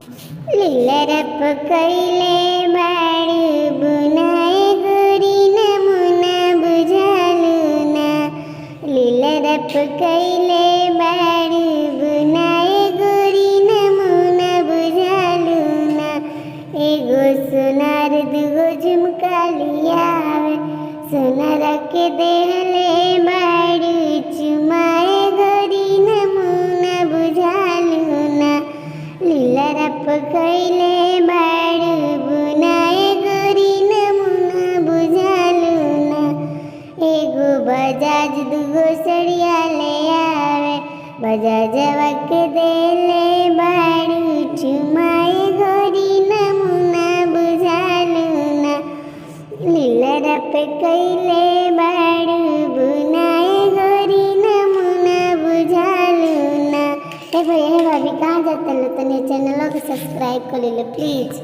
लीलरप कैले बाड़ी बुनाए गोरी नमुना बुझालुना। लीलरप कैले बाड़ी बुनाए गोरी नमुना बुझालुना। एगो सोनार दुगो झुमका लियावे सोनार के देहले बाड़ी चुमाए गोरी नमुना बुझालुना। लीलरप कैले बाड़ी बुनाए गोरी नमुना बुझालुना। एगो बजाज दुगो सड़िया ले आवे बजाजवा के देले बाड़ी चुमाए गोरी नमुना बुझालुना। लीलरप कैले बाड़ी बुनाए गोरी नमुना बुझालुना। हे भैया हे भाभी कहाँ जाते लो? तनी चैनल को सब्सक्राइब कर लो प्लीज।